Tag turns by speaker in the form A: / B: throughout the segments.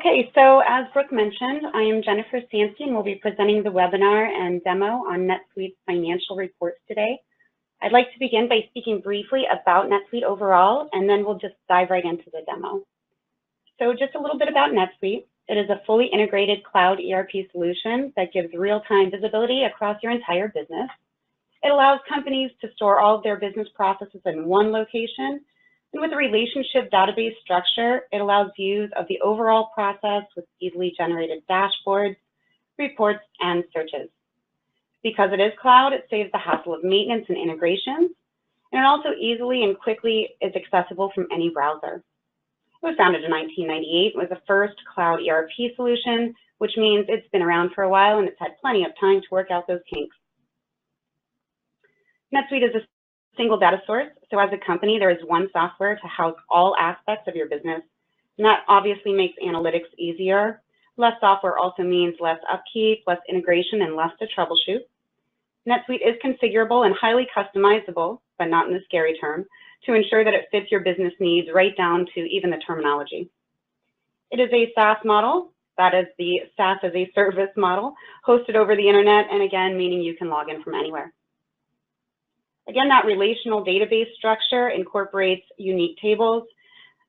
A: Okay, so as Brooke mentioned, I am Jennifer Sansky and will be presenting the webinar and demo on NetSuite Financial Reports today. I'd like to begin by speaking briefly about NetSuite overall, and then we'll just dive right into the demo. So just a little bit about NetSuite. It is a fully integrated cloud ERP solution that gives real-time visibility across your entire business. It allows companies to store all of their business processes in one location. And with a relationship database structure, it allows views of the overall process with easily generated dashboards, reports, and searches. Because it is cloud, it saves the hassle of maintenance and integrations, and it also easily and quickly is accessible from any browser. It was founded in 1998, was the first cloud ERP solution, which means it's been around for a while and it's had plenty of time to work out those kinks. NetSuite is a single data source, so as a company, there is one software to house all aspects of your business, and that obviously makes analytics easier. Less software also means less upkeep, less integration, and less to troubleshoot. NetSuite is configurable and highly customizable, but not in the scary term, to ensure that it fits your business needs right down to even the terminology. It is a SaaS model, that is the SaaS as a service model, hosted over the internet, and again, meaning you can log in from anywhere. Again, that relational database structure incorporates unique tables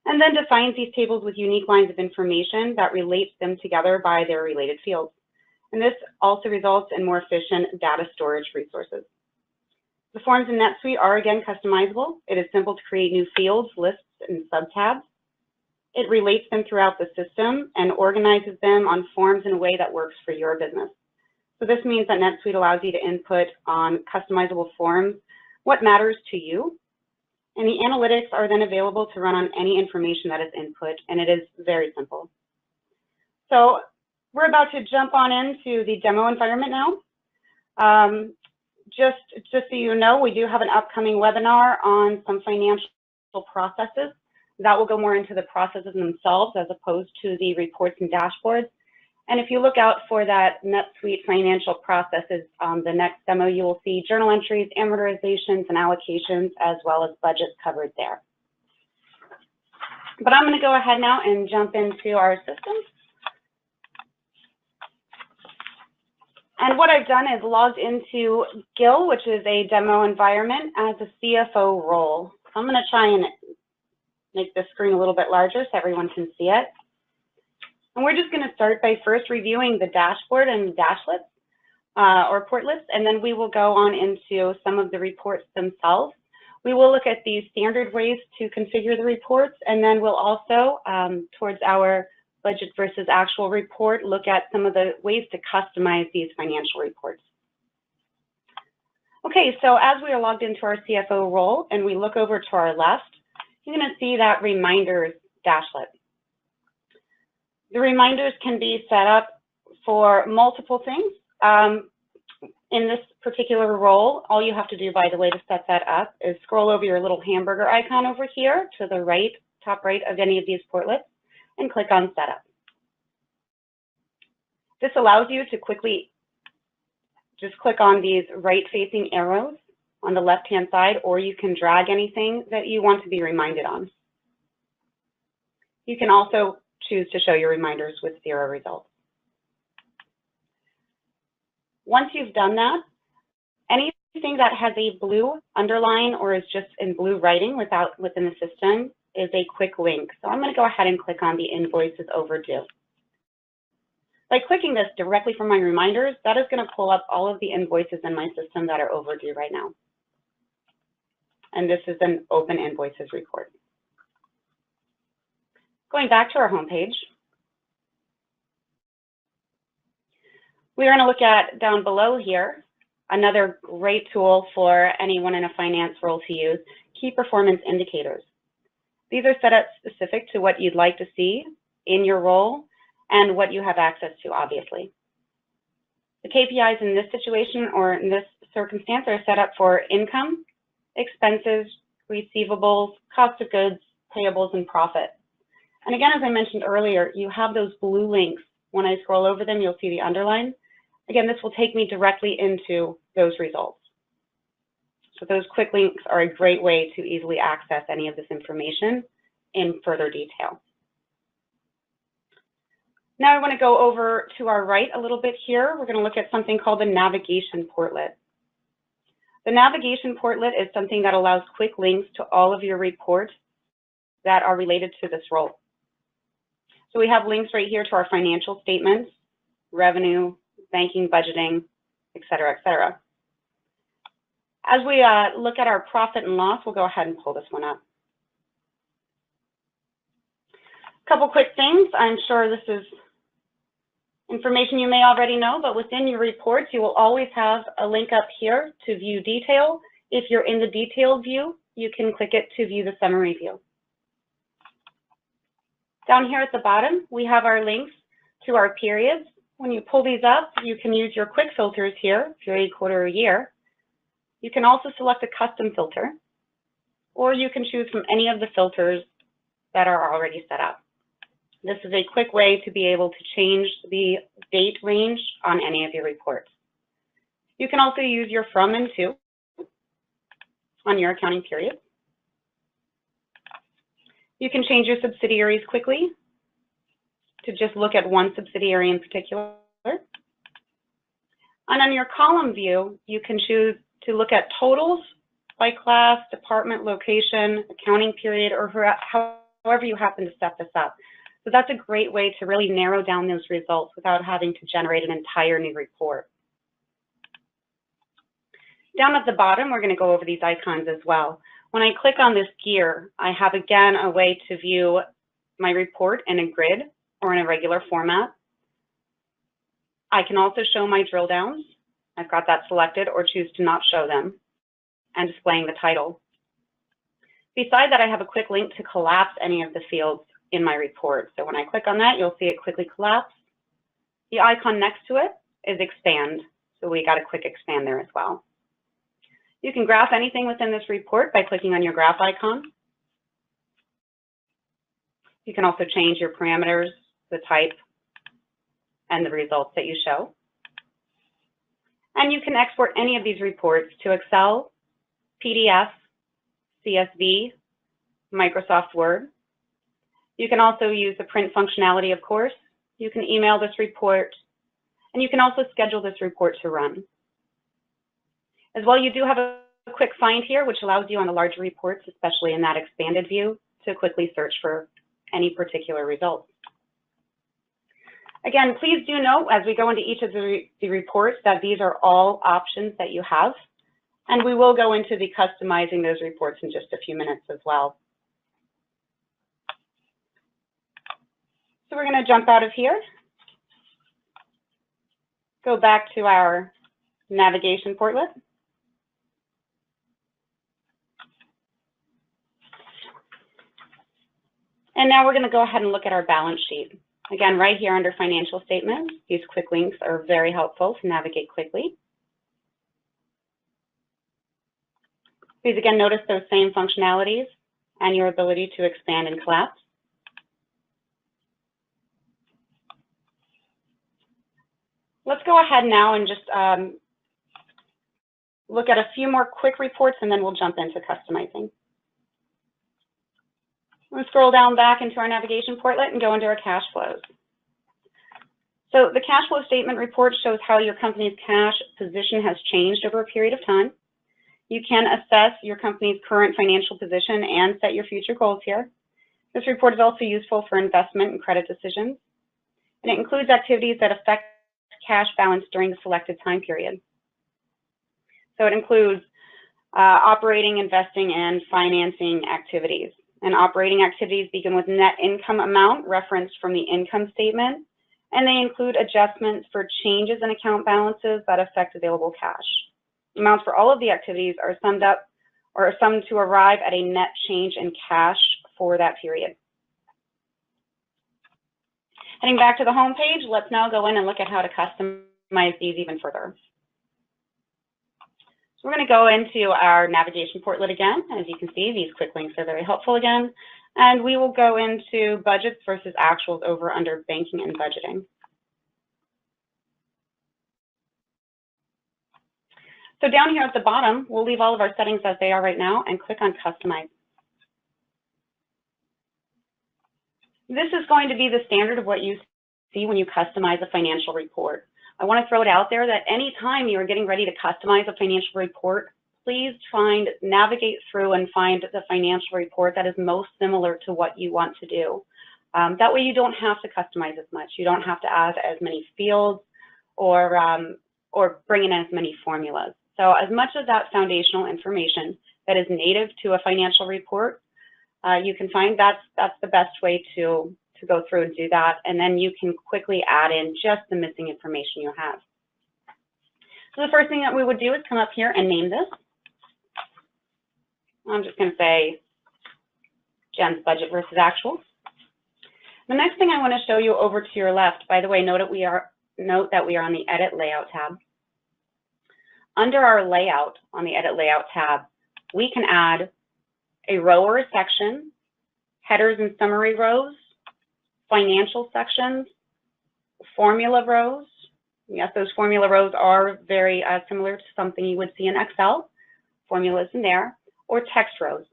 A: and then defines these tables with unique lines of information that relates them together by their related fields. And this also results in more efficient data storage resources. The forms in NetSuite are again customizable. It is simple to create new fields, lists, and subtabs. It relates them throughout the system and organizes them on forms in a way that works for your business. So this means that NetSuite allows you to input on customizable forms what matters to you, and the analytics are then available to run on any information that is input, and it is very simple. So we're about to jump on into the demo environment now. Just so you know, we do have an upcoming webinar on some financial processes. That will go more into the processes themselves as opposed to the reports and dashboards. And if you look out for that NetSuite financial processes on the next demo, you will see journal entries, amortizations, and allocations, as well as budgets covered there. But I'm going to go ahead now and jump into our systems. And what I've done is logged into Gil, which is a demo environment, as a CFO role. So I'm going to try and make the screen a little bit larger so everyone can see it. And we're just going to start by first reviewing the dashboard and dashlets or portlets, and then we will go on into some of the reports themselves. We will look at the standard ways to configure the reports, and then we'll also, towards our budget versus actual report, look at some of the ways to customize these financial reports. Okay, so as we are logged into our CFO role and we look over to our left, you're going to see that reminders dashlet. The reminders can be set up for multiple things. In this particular role, all you have to do, by the way, to set that up is scroll over your little hamburger icon over here to the right, top right of any of these portlets, and click on Setup. This allows you to quickly just click on these right-facing arrows on the left-hand side, or you can drag anything that you want to be reminded on. You can also choose to show your reminders with 0 results. Once you've done that, anything that has a blue underline or is just in blue writing within the system is a quick link. So I'm going to go ahead and click on the invoices overdue. By clicking this directly from my reminders, that is going to pull up all of the invoices in my system that are overdue right now. And this is an open invoices report. Going back to our homepage, we're going to look at down below here, another great tool for anyone in a finance role to use, key performance indicators. These are set up specific to what you'd like to see in your role and what you have access to, obviously. The KPIs in this situation or in this circumstance are set up for income, expenses, receivables, cost of goods, payables, and profit. And again, as I mentioned earlier, you have those blue links. When I scroll over them, you'll see the underline. Again, this will take me directly into those results. So those quick links are a great way to easily access any of this information in further detail. Now I want to go over to our right a little bit here. We're going to look at something called the navigation portlet. The navigation portlet is something that allows quick links to all of your reports that are related to this role. So we have links right here to our financial statements, revenue, banking, budgeting, et cetera, et cetera. As we look at our profit and loss, we'll go ahead and pull this one up. A couple quick things. I'm sure this is information you may already know, but within your reports, you will always have a link up here to view detail. If you're in the detailed view, you can click it to view the summary view. Down here at the bottom, we have our links to our periods. When you pull these up, you can use your quick filters here, if you're a quarter or a year. You can also select a custom filter, or you can choose from any of the filters that are already set up. This is a quick way to be able to change the date range on any of your reports. You can also use your from and to on your accounting period. You can change your subsidiaries quickly to just look at one subsidiary in particular. And on your column view, you can choose to look at totals by class, department, location, accounting period, or however you happen to set this up. So that's a great way to really narrow down those results without having to generate an entire new report. Down at the bottom, we're going to go over these icons as well. When I click on this gear, I have again a way to view my report in a grid or in a regular format. I can also show my drill downs. I've got that selected, or choose to not show them, and displaying the title. Beside that, I have a quick link to collapse any of the fields in my report. So when I click on that, you'll see it quickly collapse. The icon next to it is expand. So we got a quick expand there as well. You can graph anything within this report by clicking on your graph icon. You can also change your parameters, the type, and the results that you show. And you can export any of these reports to Excel, PDF, CSV, Microsoft Word. You can also use the print functionality, of course. You can email this report, and you can also schedule this report to run. As well, you do have a quick find here, which allows you on the larger reports, especially in that expanded view, to quickly search for any particular results. Again, please do note as we go into each of the reports that these are all options that you have, and we will go into the customizing those reports in just a few minutes as well. So we're going to jump out of here, go back to our navigation portlet. And now we're going to go ahead and look at our balance sheet. Again, right here under financial statements, these quick links are very helpful to navigate quickly. Please again notice those same functionalities and your ability to expand and collapse. Let's go ahead now and just look at a few more quick reports, and then we'll jump into customizing. We'll scroll down back into our navigation portlet and go into our cash flows. So the cash flow statement report shows how your company's cash position has changed over a period of time. You can assess your company's current financial position and set your future goals here. This report is also useful for investment and credit decisions, and it includes activities that affect cash balance during the selected time period. So it includes operating, investing, and financing activities. And operating activities begin with net income amount referenced from the income statement, and they include adjustments for changes in account balances that affect available cash. Amounts for all of the activities are summed up or summed to arrive at a net change in cash for that period. Heading back to the home page, let's now go in and look at how to customize these even further. So we're going to go into our navigation portlet again. As you can see, these quick links are very helpful again. And we will go into budgets versus actuals over under banking and budgeting. So down here at the bottom, we'll leave all of our settings as they are right now and click on Customize. This is going to be the standard of what you see when you customize a financial report. I want to throw it out there that anytime you are getting ready to customize a financial report, please navigate through and find the financial report that is most similar to what you want to do. That way you don't have to customize as much. You don't have to add as many fields or bring in as many formulas. So as much of that foundational information that is native to a financial report, you can find that's the best way to go through and do that. And then you can quickly add in just the missing information you have. So the first thing that we would do is come up here and name this. I'm just going to say Jen's budget versus actuals. The next thing I want to show you over to your left, by the way, note that we are on the Edit Layout tab. Under our Layout on the Edit Layout tab, we can add a row or a section, headers and summary rows, financial sections, formula rows. Yes, those formula rows are very similar to something you would see in Excel. Formulas in there, or text rows.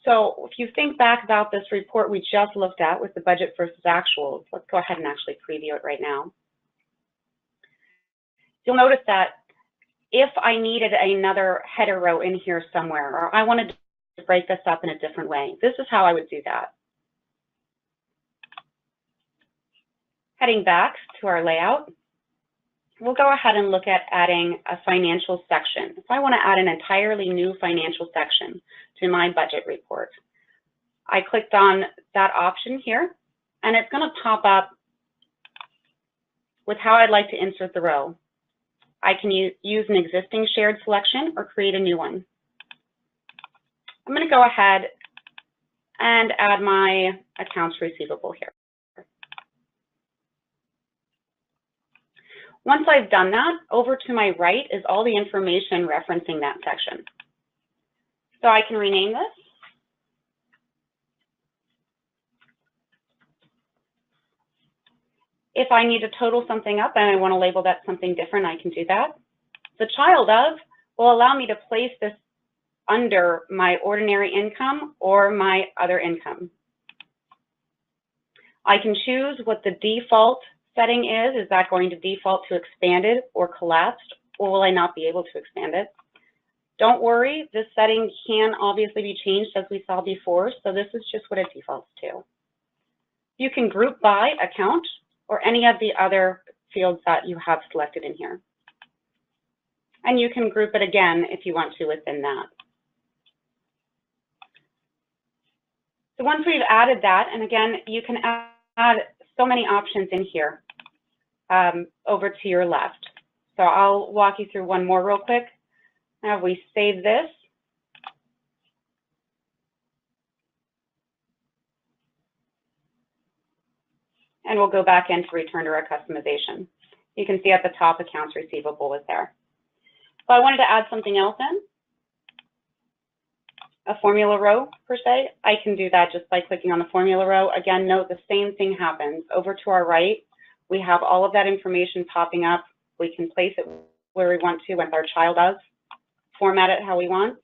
A: So if you think back about this report we just looked at with the budget versus actuals, let's go ahead and actually preview it right now. You'll notice that if I needed another header row in here somewhere, or I wanted to break this up in a different way, this is how I would do that. Heading back to our layout, we'll go ahead and look at adding a financial section. If I want to add an entirely new financial section to my budget report, I clicked on that option here, and it's going to pop up with how I'd like to insert the row. I can use an existing shared selection or create a new one. I'm going to go ahead and add my accounts receivable here. Once I've done that, over to my right is all the information referencing that section. So I can rename this. If I need to total something up and I want to label that something different, I can do that. The child of will allow me to place this under my ordinary income or my other income. I can choose what the default setting is. Is that going to default to expanded or collapsed, or will I not be able to expand it? Don't worry, this setting can obviously be changed as we saw before, so this is just what it defaults to. You can group by account or any of the other fields that you have selected in here. And you can group it again if you want to within that. So once we've added that, and again, you can add so many options in here over to your left. So I'll walk you through one more real quick. Now we save this. And we'll go back in to return to our customization. You can see at the top, accounts receivable was there. If I wanted to add something else in, a formula row per se, I can do that just by clicking on the formula row. Again, note the same thing happens. Over to our right, we have all of that information popping up. We can place it where we want to with our child of, format it how we want.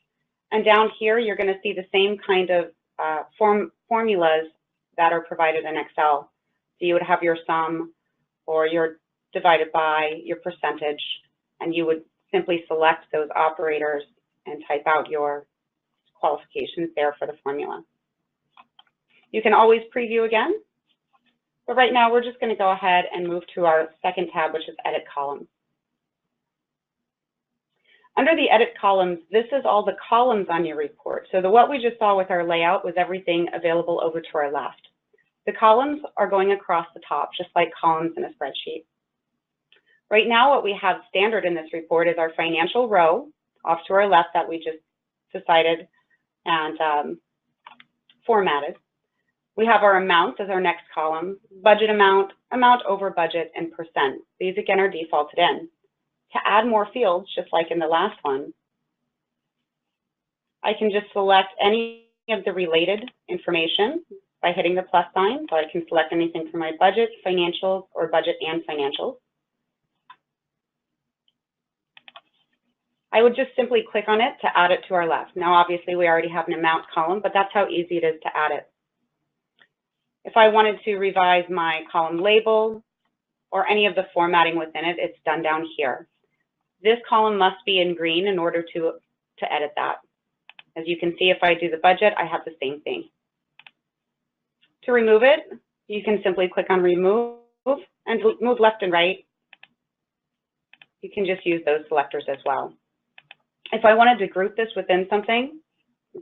A: And down here, you're going to see the same kind of formulas that are provided in Excel. So you would have your sum or your divided by, your percentage, and you would simply select those operators and type out your qualifications there for the formula. You can always preview again, but right now we're just going to go ahead and move to our second tab, which is Edit Columns. Under the Edit Columns, this is all the columns on your report. So what we just saw with our layout was everything available over to our left. The columns are going across the top, just like columns in a spreadsheet. Right now, what we have standard in this report is our financial row off to our left that we just decided and formatted. We have our amounts as our next column, budget amount, amount over budget, and percent. These again are defaulted in. To add more fields, just like in the last one, I can just select any of the related information by hitting the plus sign. So I can select anything from my budget, financials, or budget and financials. I would just simply click on it to add it to our left. Now, obviously, we already have an amount column, but that's how easy it is to add it. If I wanted to revise my column label, or any of the formatting within it, it's done down here. This column must be in green in order to edit that. As you can see, if I do the budget, I have the same thing. To remove it, you can simply click on remove and move left and right. You can just use those selectors as well. If I wanted to group this within something,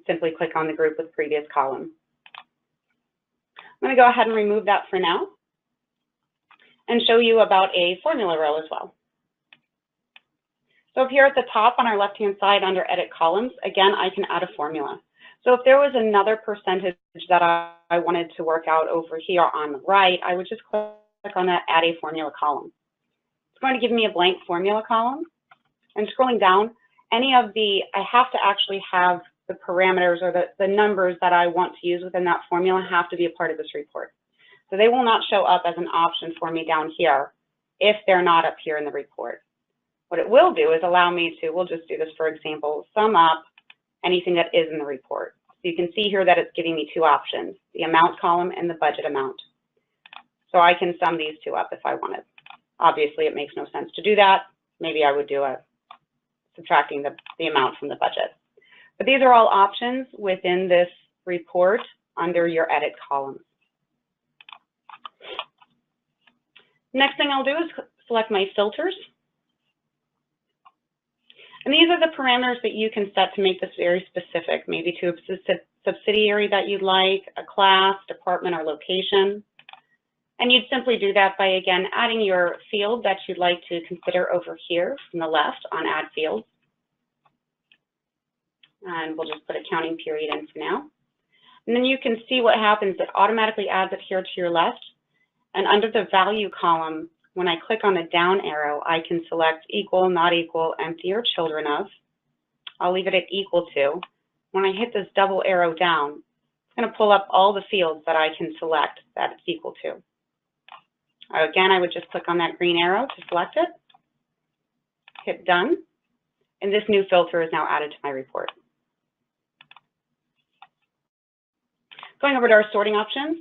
A: simply click on the group with previous column. I'm going to go ahead and remove that for now and show you about a formula row as well. So up here at the top on our left-hand side under Edit Columns, again, I can add a formula. So if there was another percentage that I wanted to work out over here on the right, I would just click on that Add a Formula column. It's going to give me a blank formula column. And scrolling down, I have to actually have the parameters or the numbers that I want to use within that formula have to be a part of this report. So they will not show up as an option for me down here if they're not up here in the report. What it will do is allow me to, we'll just do this for example, sum up anything that is in the report. So you can see here that it's giving me two options, the amount column and the budget amount. So I can sum these two up if I wanted. Obviously, it makes no sense to do that. Maybe I would do subtracting the amount from the budget. But these are all options within this report under your edit columns. Next thing I'll do is select my filters. And these are the parameters that you can set to make this very specific, maybe to a subsidiary that you'd like, a class, department, or location. And you'd simply do that by, again, adding your field that you'd like to consider over here from the left on Add Fields. And we'll just put accounting period in for now. And then you can see what happens. It automatically adds it here to your left. And under the value column, when I click on the down arrow, I can select equal, not equal, empty, or children of. I'll leave it at equal to. When I hit this double arrow down, it's going to pull up all the fields that I can select that it's equal to. Again, I would just click on that green arrow to select it, hit done, and this new filter is now added to my report. Going over to our sorting options.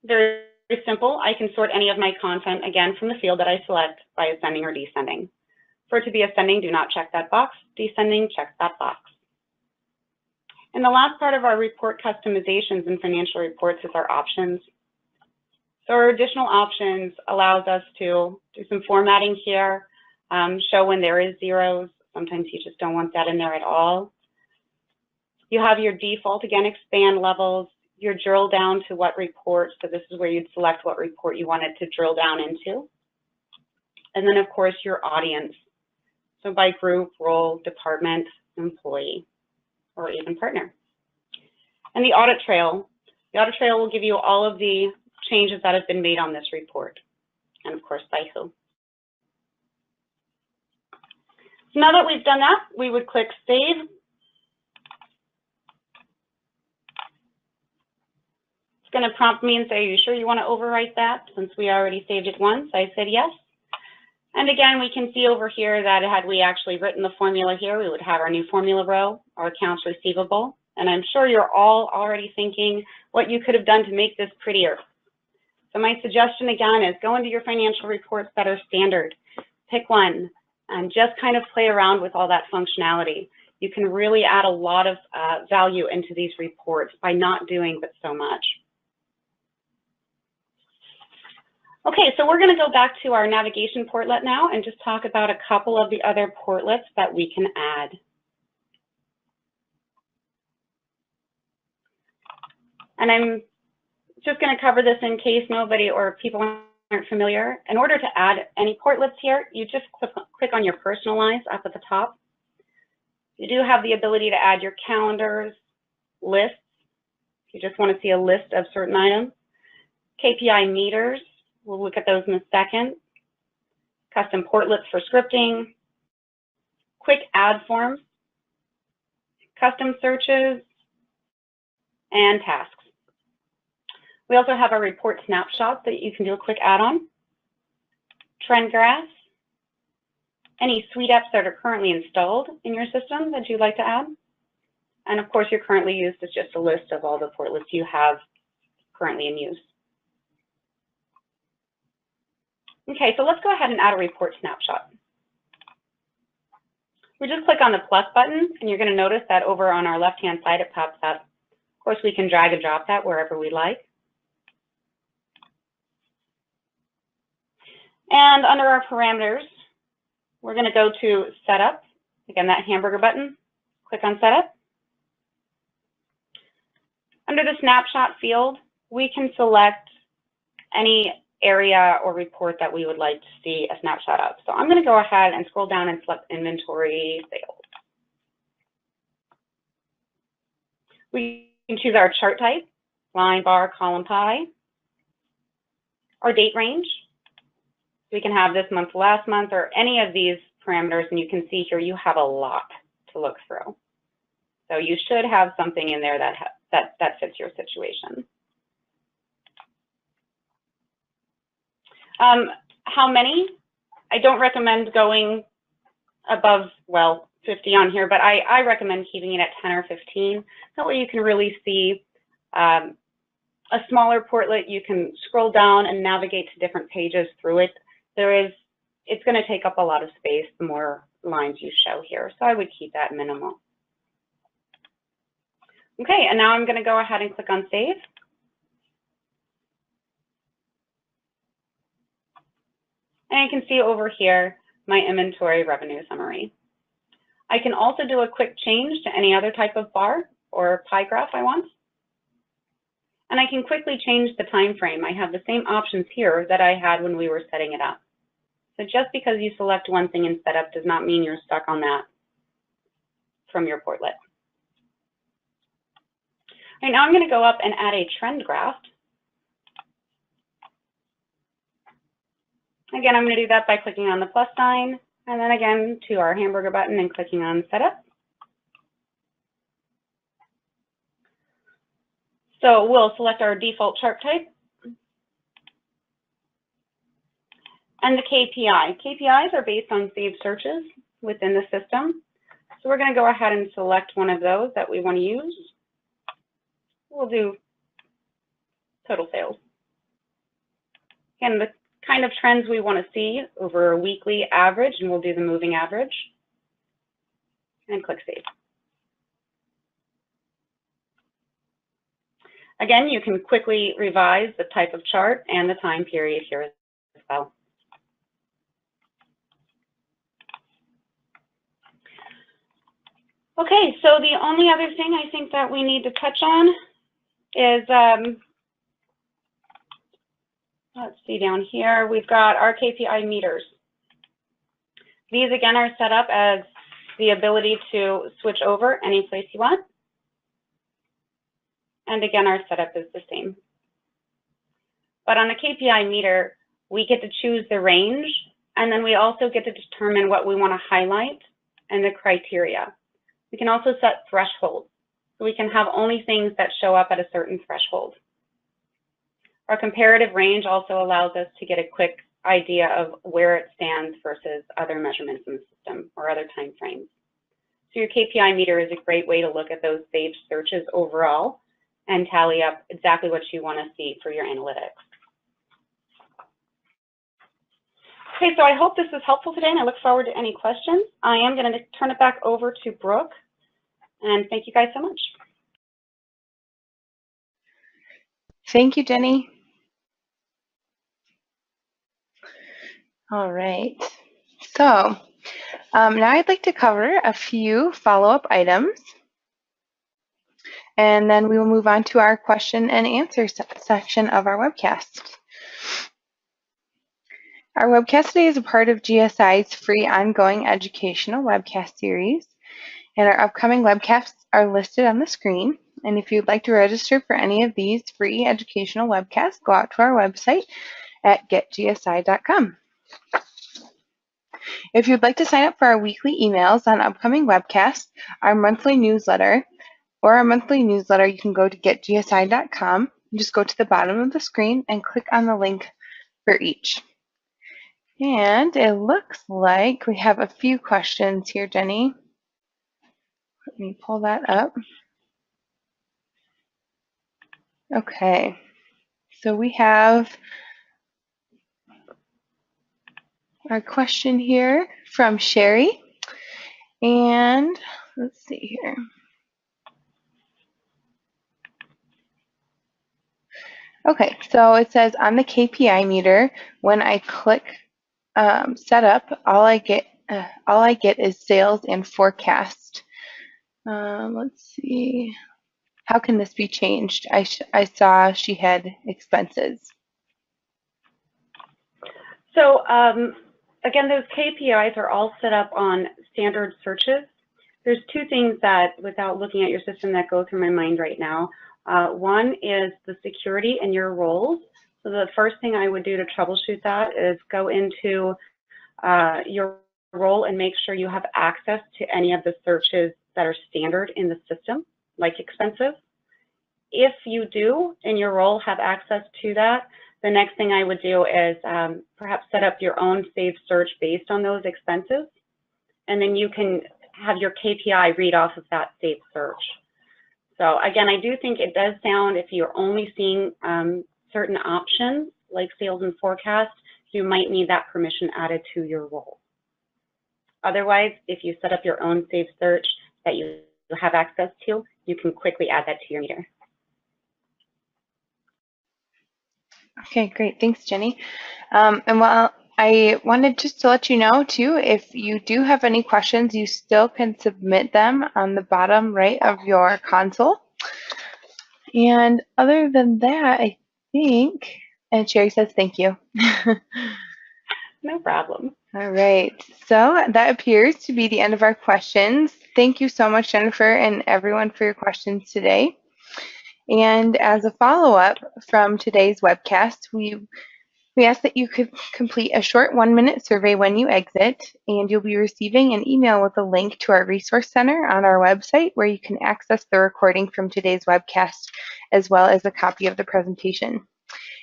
A: Very simple. I can sort any of my content, again, from the field that I select by ascending or descending. For it to be ascending, do not check that box. Descending, check that box. And the last part of our report customizations in financial reports is our options. So our additional options allows us to do some formatting here, show when there is zeros. Sometimes you just don't want that in there at all. You have your default, again, expand levels, your drill down to what report. So this is where you'd select what report you wanted to drill down into. And then, of course, your audience. So by group, role, department, employee, or even partner. And the audit trail. The audit trail will give you all of the changes that have been made on this report. And, of course, by who. So now that we've done that, we would click Save. It's going to prompt me and say, are you sure you want to overwrite that? Since we already saved it once, I said yes. And again, we can see over here that had we actually written the formula here, we would have our new formula row, our accounts receivable. And I'm sure you're all already thinking what you could have done to make this prettier. So my suggestion again is go into your financial reports that are standard. Pick one and just kind of play around with all that functionality. You can really add a lot of value into these reports by not doing but so much. Okay, so we're going to go back to our navigation portlet now and just talk about a couple of the other portlets that we can add. And I'm just going to cover this in case nobody or people aren't familiar. In order to add any portlets here, you just click on your personalize up at the top. You do have the ability to add your calendars, lists, if you just want to see a list of certain items, KPI meters. We'll look at those in a second. Custom portlets for scripting, quick add forms, custom searches, and tasks. We also have our report snapshots that you can do a quick add-on, trend graphs, any suite apps that are currently installed in your system that you'd like to add, and of course your currently used is just a list of all the portlets you have currently in use. Okay, so let's go ahead and add a report snapshot. We just click on the plus button, and you're going to notice that over on our left-hand side it pops up. Of course, we can drag and drop that wherever we like. And under our parameters, we're going to go to Setup. Again, that hamburger button. Click on Setup. Under the Snapshot field, we can select any area or report that we would like to see a snapshot of. So I'm going to go ahead and scroll down and select Inventory Sales. We can choose our chart type, line, bar, column, pie, our date range. We can have this month, last month, or any of these parameters, and you can see here you have a lot to look through. So you should have something in there that fits your situation. How many? I don't recommend going above, well, 50 on here, but I recommend keeping it at 10 or 15. That way you can really see a smaller portlet. You can scroll down and navigate to different pages through it. It's going to take up a lot of space the more lines you show here, so I would keep that minimal. Okay, and now I'm going to go ahead and click on Save. And you can see over here my inventory revenue summary. I can also do a quick change to any other type of bar or pie graph I want. And I can quickly change the time frame. I have the same options here that I had when we were setting it up. So just because you select one thing in setup does not mean you're stuck on that from your Portlet. All right, now I'm going to go up and add a trend graph. Again, I'm going to do that by clicking on the plus sign, and then again to our hamburger button and clicking on Setup. So we'll select our default chart type and the KPI. KPIs are based on saved searches within the system. So we're going to go ahead and select one of those that we want to use. We'll do total sales. Again, the kind of trends we want to see over a weekly average, and we'll do the moving average. And click Save. Again, you can quickly revise the type of chart and the time period here as well. Okay, so the only other thing I think that we need to touch on is, let's see down here, we've got our KPI meters. These again are set up as the ability to switch over any place you want. And again, our setup is the same. But on the KPI meter, we get to choose the range, and then we also get to determine what we want to highlight and the criteria. We can also set thresholds, so we can have only things that show up at a certain threshold. Our comparative range also allows us to get a quick idea of where it stands versus other measurements in the system or other time frames. So your KPI meter is a great way to look at those saved searches overall and tally up exactly what you want to see for your analytics. Okay, so I hope this was helpful today, and I look forward to any questions. I am going to turn it back over to Brooke, and thank you guys so much.
B: Thank you, Jenny. All right, so now I'd like to cover a few follow-up items, and then we will move on to our question and answer section of our webcast. Our webcast today is a part of GSI's free ongoing educational webcast series, and our upcoming webcasts are listed on the screen. And if you'd like to register for any of these free educational webcasts, go out to our website at getgsi.com. If you'd like to sign up for our weekly emails on upcoming webcasts, our monthly newsletter, you can go to getgsi.com. Just go to the bottom of the screen and click on the link for each. And it looks like we have a few questions here, Jenny. Let me pull that up. Okay, so we have our question here from Sherry. And let's see here. Okay, so it says on the KPI meter, when I click setup, all I get is sales and forecast. Let's see. How can this be changed? I saw she had expenses.
A: So again, those KPIs are all set up on standard searches. There's two things that, without looking at your system, that go through my mind right now. One is the security in your roles. So the first thing I would do to troubleshoot that is go into your role and make sure you have access to any of the searches that are standard in the system, like expensive. If you do in your role have access to that, the next thing I would do is perhaps set up your own saved search based on those expenses, and then you can have your KPI read off of that saved search. So again, I do think it does sound, if you're only seeing certain options like sales and forecast, you might need that permission added to your role. Otherwise, if you set up your own saved search that you have access to, you can quickly add that to your meter.
B: Okay, great. Thanks, Jenny. And while I wanted just to let you know too, if you do have any questions, you still can submit them on the bottom right of your console. And other than that, I think, and Sherry says thank you.
A: No problem.
B: All right, so that appears to be the end of our questions. Thank you so much, Jennifer, and everyone for your questions today. And as a follow-up from today's webcast, we ask that you could complete a short 1-minute survey when you exit, and you'll be receiving an email with a link to our resource center on our website where you can access the recording from today's webcast as well as a copy of the presentation.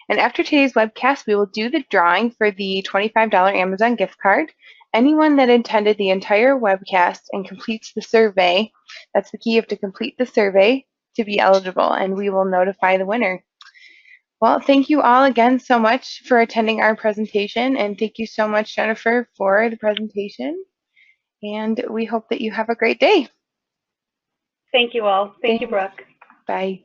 B: And after today's webcast, we will do the drawing for the $25 Amazon gift card. Anyone that attended the entire webcast and completes the survey, that's the key, you have to complete the survey to be eligible, and we will notify the winner. Well, thank you all again so much for attending our presentation, and thank you so much, Jennifer, for the presentation. And we hope that you have a great day.
A: Thank you all. Thank you, Brooke.
B: Bye.